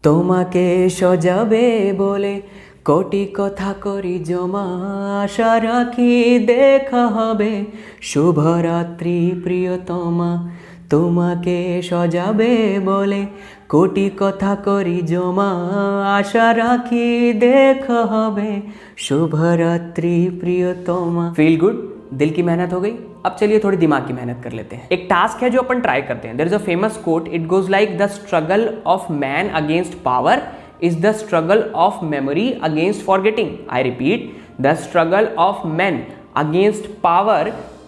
তোমাকে সজাবে বলে কোটি কথা করি জমা, আশা রাখি দেখা হবে শুভরাত্রি প্রিয়তমা। তোমাকে সজাবে বলে কোটি কথা করি জমা, आशा राखी দেখা হবে शुभरात्रि प्रियतमा। फील गुड, दिल की मेहनत हो गई। अब चलिए थोड़ी दिमाग की मेहनत कर लेते हैं। एक टास्क है जो अपन ट्राई करते हैं। There is a famous quote, it goes like the struggle of man against power is the struggle of memory against forgetting. I repeat, the struggle of men against power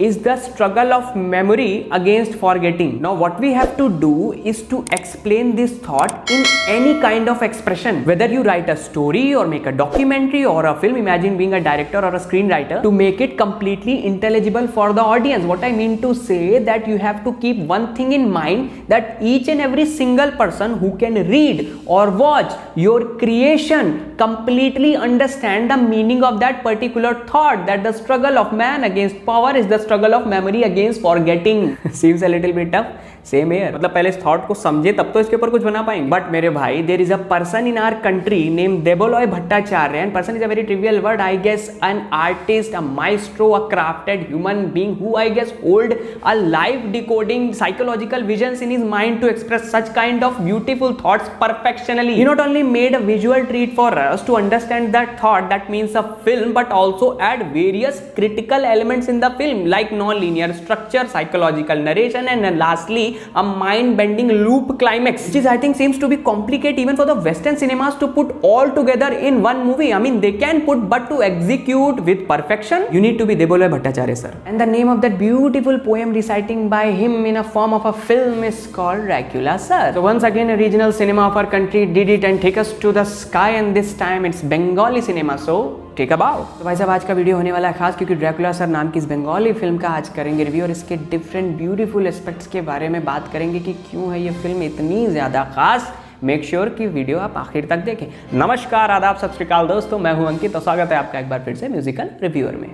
is the struggle of memory against forgetting. Now what we have to do is to explain this thought in any kind of expression. Whether you write a story or make a documentary or a film, imagine being a director or a screenwriter, to make it completely intelligible for the audience. What I mean to say that you have to keep one thing in mind, that each and every single person who can read or watch your creation completely understand the meaning of that particular thought, that the struggle of man against power is the struggle of memory against forgetting. Seems a little bit tough. Same here, मतलब पहले इस thought को समझे तब तो इसके ऊपर कुछ बना पाएंगे। बट मेरे भाई, there is a person in our country name Debaloy Bhattacharya, and person is a very trivial word, I guess an artist, a maestro, a crafted human being who I guess hold a life decoding psychological visions in his mind to express such kind of beautiful thoughts perfectionally. He not only made a visual treat for us to understand that thought, that means a film, but also add various critical elements in the film like non-linear structure, psychological narration, and lastly a mind-bending loop climax, which is I think seems to be complicated even for the Western cinemas to put all together in one movie. I mean, they can put, but to execute with perfection, you need to be Debolay Bhattacharya sir. And the name of that beautiful poem reciting by him in a form of a film is called Dracula sir. So once again, a regional cinema of our country did it and take us to the sky, and this time it's Bengali cinema. So take a bow. तो भाई साहब, आज का video होने वाला है खास, क्योंकि ड्रैकुला सर नाम की इस बंगाली फिल्म का आज करेंगे रिव्यू और इसके डिफरेंट ब्यूटीफुल एस्पेक्ट्स के बारे में बात करेंगे कि क्यों है ये फिल्म इतनी ज़्यादा खास। मेक श्योर कि वीडियो आप आखिर तक देखें। नमस्कार, आदाब, सत श्री अकाल दोस्तों, मैं हूं अंकित और स्वागत है आपका एक बार फिर से म्यूजिकल रिव्यूअर में।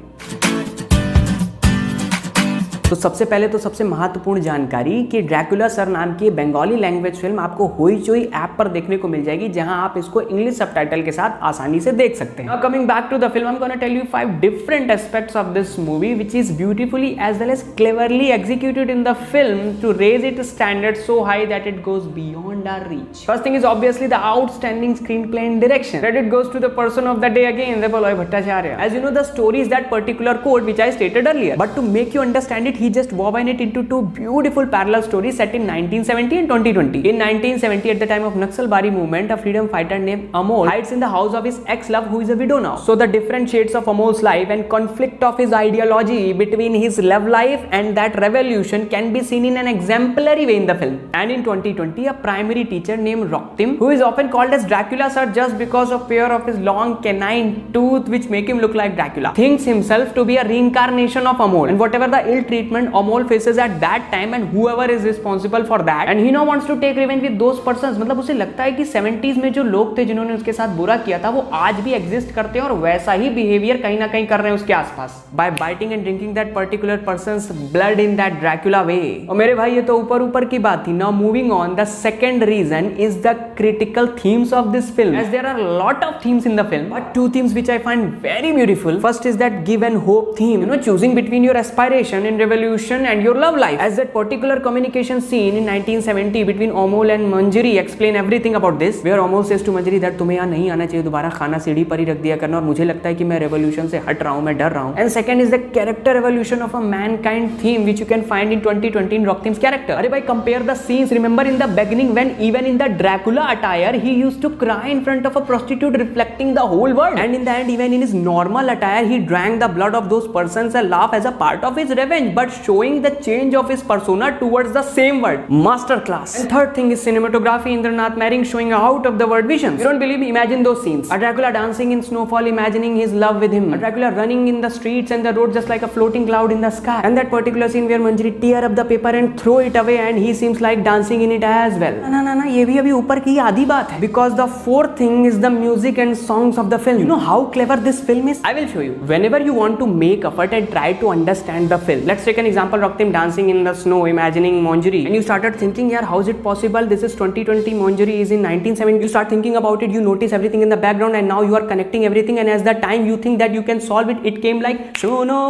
तो सबसे पहले तो सबसे महत्वपूर्ण जानकारी कि ड्रैकुला सर नाम की बंगाली लैंग्वेज फिल्म आपको होइचोई ऐप पर देखने को मिल जाएगी, जहां आप इसको इंग्लिश सबटाइटल के साथ आसानी से देख सकते हैं। Coming back to the film, I am gonna tell you 5 different aspects of this movie which is beautifully as well as cleverly executed in the film to raise it standard so high that it goes beyond our reach. First thing is obviously the outstanding screenplay and direction. Credit goes to the person of the day again, Debaloy Bhattacharya. As you know, the story is that particular code which I stated earlier, but to make you understand it, he just wove it into two beautiful parallel stories set in 1970 and 2020. In 1970, at the time of Naxalbari movement, a freedom fighter named Amol hides in the house of his ex-love, who is a widow now. So the different shades of Amol's life and conflict of his ideology between his love life and that revolution can be seen in an exemplary way in the film. And in 2020, a primary teacher named Roktim, who is often called as Dracula sir just because of pair of his long canine tooth which make him look like Dracula, thinks himself to be a reincarnation of Amol, and whatever the ill treatment Amol faces at that time and whoever is responsible for that, and he now wants to take revenge with those persons. मतलब उसे लगता है कि 70s में जो लोग थे जिन्होंने उसके साथ बुरा किया था, वो आज भी एग्जिस्ट करते हैं और वैसा ही बिहेवियर कहीं ना कहीं कर रहे हैं उसके आसपास, by biting and drinking that particular person's blood in that Dracula way. और मेरे भाई, ये तो ऊपर ऊपर की बात थी। Now moving on, the second reason is the critical themes of this film, as there are lot of themes in the film, but 2 themes which I find very beautiful. First is that give and hope theme, you know, choosing between your aspiration in revolution and your love life, as that particular communication scene in 1970 between Amol and Manjari explain everything about this, where Amol says to Manjari that तुम्हें यहाँ नहीं आना चाहिए, दोबारा खाना सीढ़ी पर ही रख दिया करना, और मुझे लगता है कि मैं revolution से हट रहा हूँ, मैं डर रहा हूँ। And second is the character evolution of a mankind theme which you can find in 2020 in Roktim's character. अरे भाई, compare the scenes. Remember in the beginning when even in the Dracula attire he used to cry in front of a prostitute reflecting the whole world, and in the end even in his normal attire he drank the blood of those persons and laugh as a part of his revenge, but showing the change of his persona towards the same word. Masterclass. And third thing is cinematography. Indranath Mehring showing out of the word visions. You don't believe me? Imagine those scenes. A Dracula dancing in snowfall, imagining his love with him. A Dracula running in the streets and the road just like a floating cloud in the sky. And that particular scene where Manjari tear up the paper and throw it away, and he seems like dancing in it as well. ना, ये भी अभी ऊपर की आधी बात है. Because the fourth thing is the music and songs of the film. You know how clever this film is? I will show you. Whenever you want to make effort and try to understand the film, let's take take an example, Raktim dancing in the snow, imagining Monjari, and you started thinking, yaar, how is it possible? This is 2020, Monjari is in 1970. You start thinking about it, you notice everything in the background, and now you are connecting everything, and as the time you think that you can solve it, it came like, Shono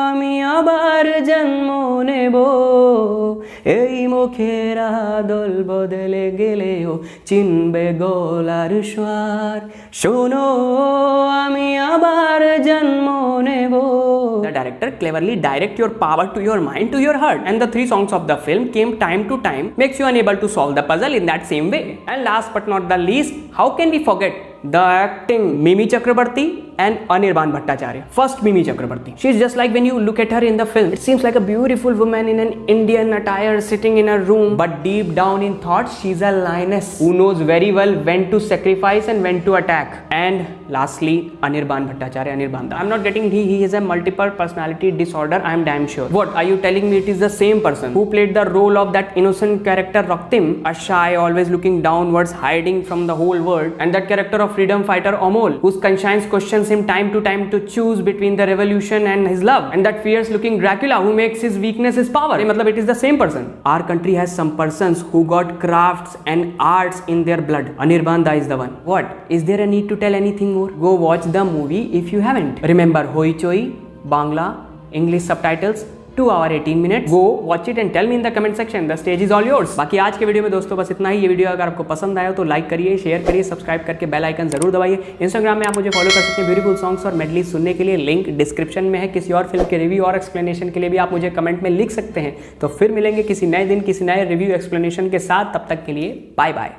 ami abar janmo nebo, ei mokhera dol bodele geleo, chinbe golar shwar, Shono ami abar janmo nebo. The director cleverly direct your power to your mind, to your heart, and the 3 songs of the film came time to time, makes you unable to solve the puzzle in that same way. And last but not the least, how can we forget the acting? Mimi Chakrabarti and Anirban Bhattacharya. First, Mimi Chakrabarti. She's just like, when you look at her in the film, it seems like a beautiful woman in an Indian attire sitting in a room, but deep down in thoughts, she's a lioness who knows very well when to sacrifice and when to attack. And lastly, Anirban Bhattacharya, Anirban. I'm not getting he has a multiple personality disorder, I'm damn sure. What, are you telling me it is the same person who played the role of that innocent character Raktim, a shy, always looking downwards, hiding from the whole world, and that character of freedom fighter Amol, whose conscience questions him time to time to choose between the revolution and his love, and that fierce looking Dracula who makes his weakness his power? Matlab, it is the same person. Our country has some persons who got crafts and arts in their blood. Anirban Da is the one. What, is there a need to tell anything more? Go watch the movie if you haven't. Remember, Hoi Choi, Bangla, English subtitles, 2 hours 18 minutes. Go watch it and tell me in the comment section. The stage is all yours. बाकी आज के video में दोस्तों बस इतना ही। ये video अगर आपको पसंद आया तो लाइक करिए, शेयर करिए, सब्सक्राइब करके बेल आइकन जरूर दबाइए। इंस्टाग्राम में आप मुझे फॉलो कर सकते हैं ब्यूटीफुल सॉन्ग्स और मेडली सुनने के लिए। लिंक डिस्क्रिप्शन में है। किसी और फिल्म के रिव्यू और एक्सप्लेनेशन के लिए भी आप मुझे कमेंट में लिख सकते हैं। तो फिर मिलेंगे किसी नए दिन किसी नए रिव्यू एक्सप्लेनेशन के साथ। तब तक के लिए बाय बाय।